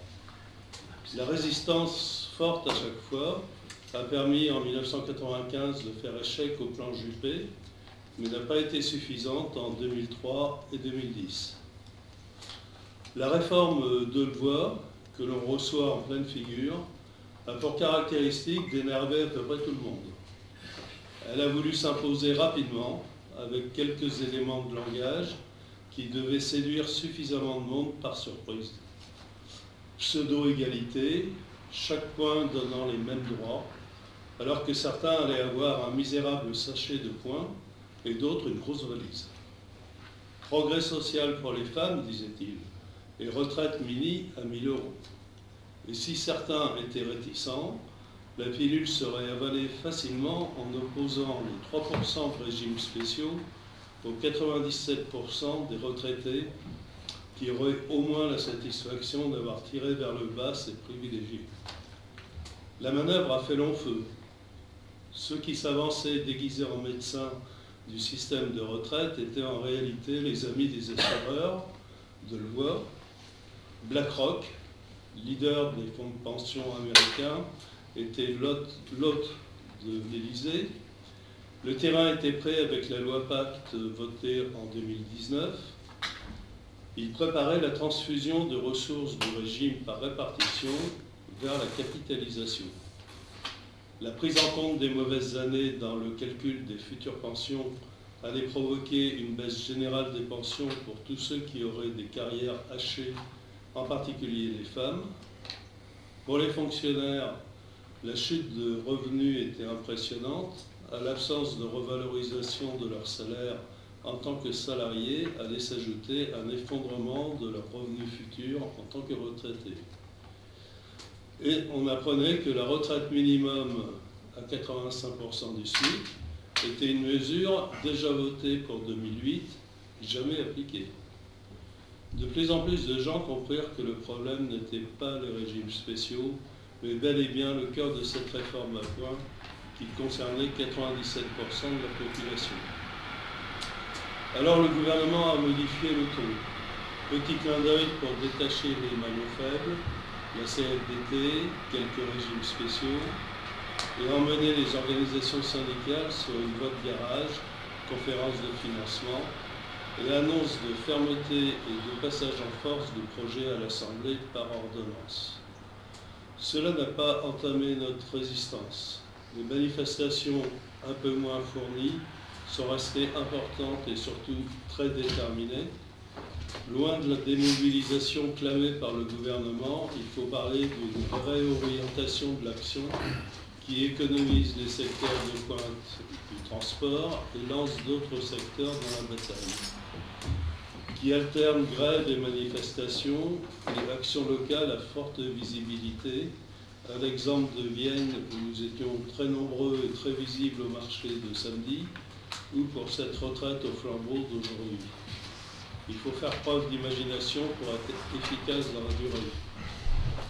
Speaker 13: La résistance forte à chaque fois a permis en 1995 de faire échec au plan Juppé, mais n'a pas été suffisante en 2003 et 2010. La réforme Delevoye, que l'on reçoit en pleine figure, a pour caractéristique d'énerver à peu près tout le monde. Elle a voulu s'imposer rapidement, avec quelques éléments de langage qui devaient séduire suffisamment de monde par surprise. Pseudo-égalité, chaque point donnant les mêmes droits, alors que certains allaient avoir un misérable sachet de points et d'autres une grosse valise. Progrès social pour les femmes, disait-il, et retraite mini à 1 000 €. Et si certains étaient réticents, la pilule serait avalée facilement en opposant les 3% de régimes spéciaux aux 97% des retraités qui auraient au moins la satisfaction d'avoir tiré vers le bas ces privilégiés. La manœuvre a fait long feu. Ceux qui s'avançaient déguisés en médecins du système de retraite étaient en réalité les amis des assureurs, Delevoye, BlackRock, leader des fonds de pension américains, était l'hôte de l'Élysée. Le terrain était prêt avec la loi Pacte votée en 2019. Il préparait la transfusion de ressources du régime par répartition vers la capitalisation. La prise en compte des mauvaises années dans le calcul des futures pensions allait provoquer une baisse générale des pensions pour tous ceux qui auraient des carrières hachées, en particulier les femmes. Pour les fonctionnaires, la chute de revenus était impressionnante. À l'absence de revalorisation de leur salaire en tant que salariés, allait s'ajouter un effondrement de leurs revenus futurs en tant que retraités. Et on apprenait que la retraite minimum à 85% du SMIC était une mesure déjà votée pour 2008, jamais appliquée. De plus en plus de gens comprirent que le problème n'était pas les régimes spéciaux, mais bel et bien le cœur de cette réforme à points qui concernait 97% de la population. Alors le gouvernement a modifié le ton. Petit clin d'œil pour détacher les maillons faibles, la CFDT, quelques régimes spéciaux, et emmener les organisations syndicales sur une voie de garage, conférence de financement, et annonce de fermeté et de passage en force du projet à l'Assemblée par ordonnance. Cela n'a pas entamé notre résistance. Les manifestations un peu moins fournies sont restées importantes et surtout très déterminées. Loin de la démobilisation clamée par le gouvernement, il faut parler d'une réorientation de l'action qui économise les secteurs de pointe du transport et lance d'autres secteurs dans la bataille, qui alterne grève et manifestations et actions locales à forte visibilité, à l'exemple de Vienne où nous étions très nombreux et très visibles au marché de samedi, ou pour cette retraite au flambeau d'aujourd'hui. Il faut faire preuve d'imagination pour être efficace dans la durée.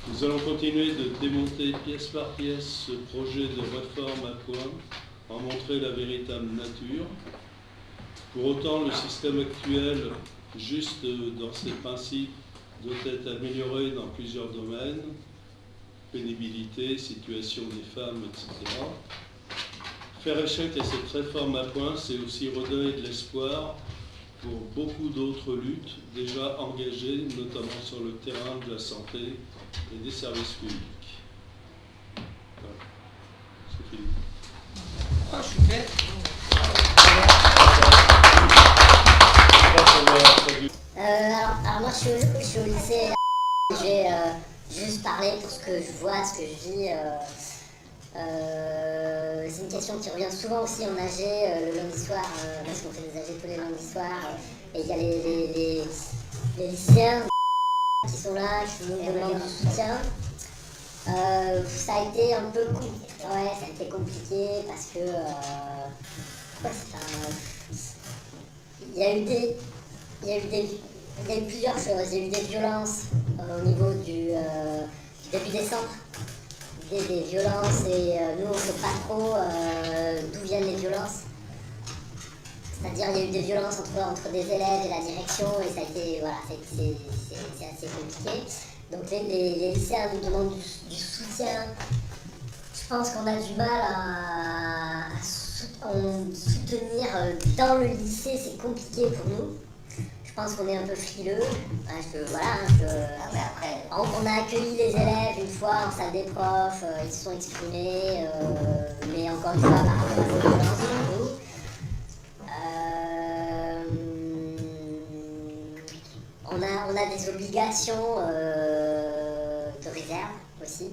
Speaker 13: Nous allons continuer de démonter pièce par pièce ce projet de réforme à point, en montrer la véritable nature. Pour autant, le système actuel, juste dans ses principes, doit être amélioré dans plusieurs domaines, pénibilité, situation des femmes, etc. Faire échec à cette réforme à point, c'est aussi redonner de l'espoir pour beaucoup d'autres luttes déjà engagées, notamment sur le terrain de la santé et des services publics. Voilà. C'est fini.
Speaker 8: Ah, super.
Speaker 15: Alors moi je suis au lycée, je vais juste parler pour ce que je vois, ce que je vis. C'est une question qui revient souvent aussi en AG le lundi soir, parce qu'on fait des AG tous les lundis soirs, et il y a les lycéens qui sont là, qui nous demandent du soutien. Ça a été un peu compliqué parce que il y a eu plusieurs choses. Il y a eu des violences au niveau du début décembre. Des violences et nous on ne sait pas trop d'où viennent les violences. C'est-à-dire il y a eu des violences entre des élèves et la direction et ça a été, voilà, c'est assez compliqué. Donc les lycéens nous demandent du soutien. Je pense qu'on a du mal à soutenir dans le lycée, c'est compliqué pour nous. Je pense qu'on est un peu frileux, on a accueilli les élèves une fois en salle des profs, ils se sont exprimés, mais encore une fois par rapport à ces violences pour nous. On a des obligations de réserve aussi.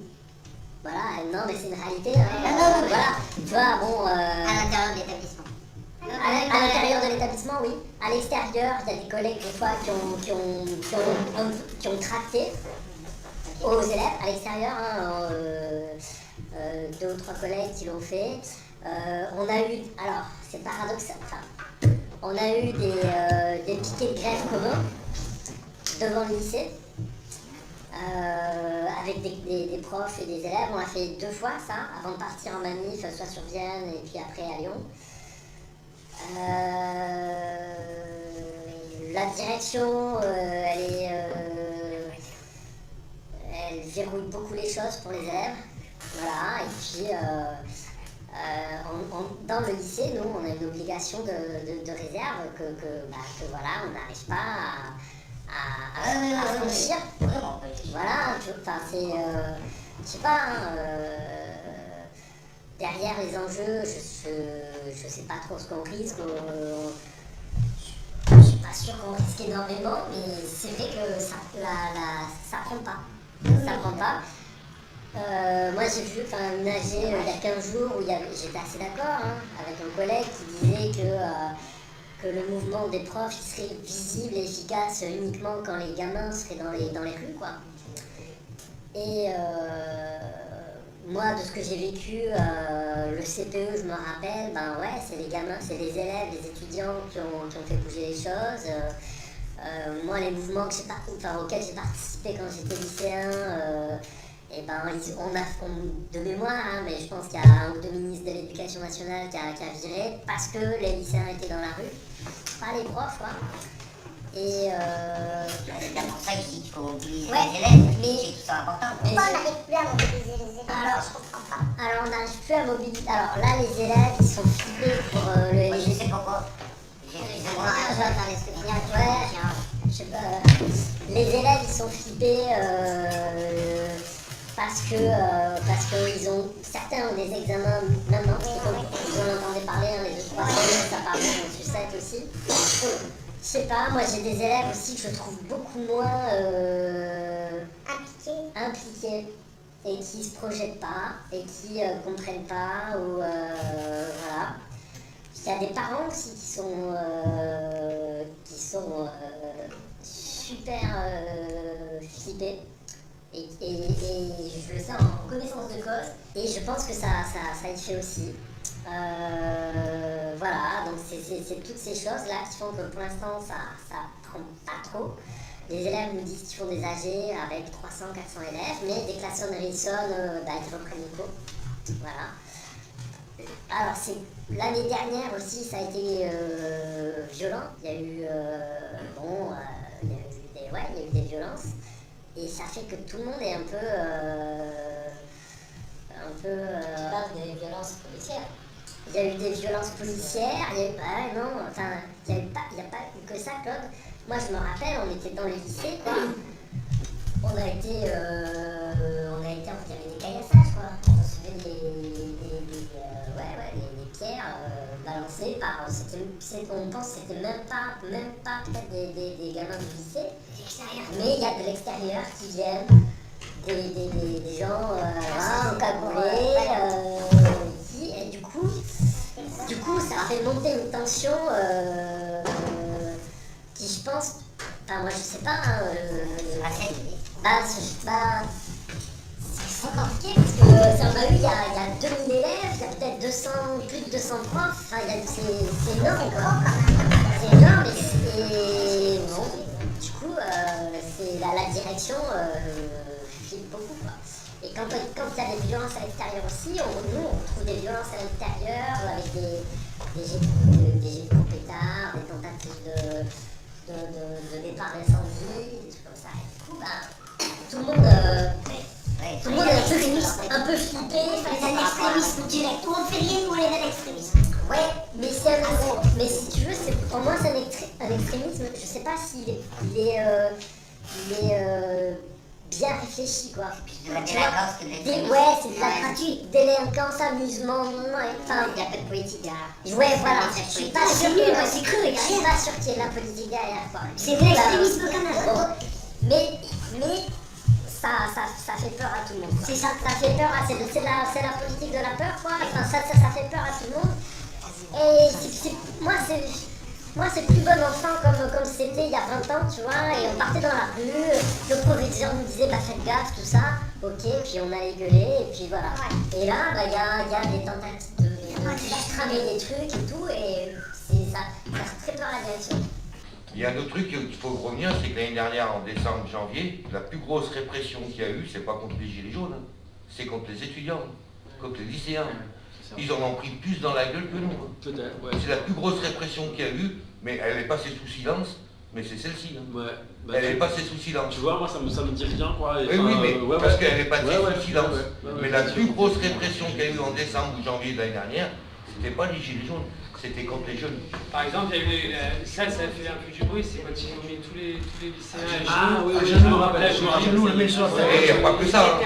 Speaker 15: Voilà, non mais c'est une réalité. Voilà, tu vois, bon... à l'intérieur de l'établissement. À l'intérieur de l'établissement, oui. À l'extérieur, il y a des collègues des fois qui ont tracté aux élèves à l'extérieur. 2 ou 3 collègues qui l'ont fait. On a eu, alors c'est paradoxal, on a eu des piquets de grève communs devant le lycée avec des profs et des élèves. On l'a fait 2 fois ça, avant de partir en manif, soit sur Vienne et puis après à Lyon. La direction, elle verrouille beaucoup les choses pour les élèves. Voilà, et puis dans le lycée, nous, on a une obligation de réserve que voilà, on n'arrive pas à franchir. Voilà, enfin c'est, je sais pas, derrière les enjeux, je sais pas trop ce qu'on risque. Je suis pas sûre qu'on risque énormément, mais c'est vrai que ça prend pas. Ça prend pas. Moi j'ai vu une AG il y a 15 jours où j'étais assez d'accord avec un collègue qui disait que le mouvement des profs serait visible et efficace uniquement quand les gamins seraient dans les rues, quoi. Et moi, de ce que j'ai vécu, le CPE, je me rappelle, c'est les gamins, c'est les élèves, les étudiants qui ont fait bouger les choses. Moi, les mouvements auxquels j'ai participé quand j'étais lycéen, on a de mémoire, mais je pense qu'il y a un ou deux ministres de l'Éducation nationale qui a viré parce que les lycéens étaient dans la rue, pas les profs, quoi. Et
Speaker 16: c'est bien pour ça qu'il faut mobiliser les élèves, mais c'est important.
Speaker 15: Pourquoi on n'arrive plus à mobiliser les élèves? Alors, je comprends pas. Alors, on n'arrive plus à mobiliser. Alors là, les élèves, ils sont flippés pour le.
Speaker 16: Moi, je sais pourquoi.
Speaker 15: Je sais pas. Les élèves, ils sont flippés parce que certains ont des examens maintenant. Vous en entendez parler, les 2-3 semaines, ça part en sucette aussi. Je sais pas, moi j'ai des élèves aussi que je trouve beaucoup moins impliqués et qui se projettent pas et qui comprennent pas ou voilà. Il y a des parents aussi qui sont super flippés et je le sais en connaissance de cause et je pense que ça y fait aussi. Voilà, donc c'est toutes ces choses-là qui font que pour l'instant ça prend pas trop. Les élèves nous disent qu'ils font des AG avec 300-400 élèves, mais dès que la sonnerie sonne, ils reprennent le cours. Voilà. Alors l'année dernière aussi ça a été violent. Il y a eu des violences et ça fait que tout le monde est un peu Tu parles des violences policières. Il y a eu des violences policières, il y a eu il n'y a pas eu que ça, Claude. Moi je me rappelle, on était dans le lycée, quoi. On a été, il y avait des caillassages, quoi. On recevait des pierres balancées par, on pense que c'était même pas peut-être des gamins du lycée, mais il y a de l'extérieur qui viennent, des gens encagoulés, et du coup ça a fait monter une tension qui je pense, moi je sais pas, c'est compliqué parce que ça m'a eu, il y a 2000 élèves, il y a peut-être plus de 200 profs, c'est énorme quoi. C'est énorme et bon, du coup c'est la direction flippe beaucoup quoi. Et quand il y a des violences à l'extérieur aussi, nous on trouve des violences à l'intérieur avec des jets de pétards, des tentatives de départ d'incendie, des trucs comme ça. Et du coup, tout le monde est un peu flippé.
Speaker 16: Les extrémistes directs, on ne fait rien pour les extrémistes.
Speaker 15: Ouais, mais si tu veux, pour moi c'est un extrémisme, je sais pas s'il est bien réfléchi quoi.
Speaker 16: C'est de la délinquance que de l'extrémisme.
Speaker 15: Ouais, c'est de la gratuite, délinquance, amusement,
Speaker 16: il n'y a pas de politique derrière.
Speaker 15: Ouais, voilà, je suis pas sûre qu'il y ait de la politique derrière quoi.
Speaker 16: C'est de l'extrémisme canal.
Speaker 15: Mais ça fait peur à tout le monde. C'est ça, ça fait peur, c'est la politique de la peur quoi. Enfin, ça fait peur à tout le monde. Et moi c'est plus bon enfant comme c'était il y a 20 ans, tu vois, et on partait dans la rue, le proviseur nous disait faites gaffe, tout ça, ok, puis on allait gueuler, et puis voilà. Et là, il y a des tentatives de cramer des trucs et tout, et ça fait très peur à la direction.
Speaker 7: Il y a un autre truc qu'il faut revenir, c'est que l'année dernière, en décembre, janvier, la plus grosse répression qu'il y a eu, c'est pas contre les gilets jaunes, c'est contre les étudiants, contre les lycéens. Ils en ont pris plus dans la gueule que nous.
Speaker 17: Peut-être, ouais.
Speaker 7: C'est la plus grosse répression qu'il y a eu, mais elle est passée sous silence, mais c'est celle-ci. Elle est passée sous silence.
Speaker 17: Tu vois, moi ça me dit rien quoi.
Speaker 7: Oui, mais parce qu'elle est passée sous silence. Mais la plus grosse répression qu'il y a eu en décembre ou janvier de l'année dernière, c'était pas les gilets jaunes, C'était contre les jeunes.
Speaker 1: Par exemple, il y a eu ça a fait un peu du bruit, c'est quand ils ont mis tous les lycéens à genoux.
Speaker 6: Ah oui, je me rappelle, à genoux, le maison.
Speaker 7: Il n'y a pas que ça.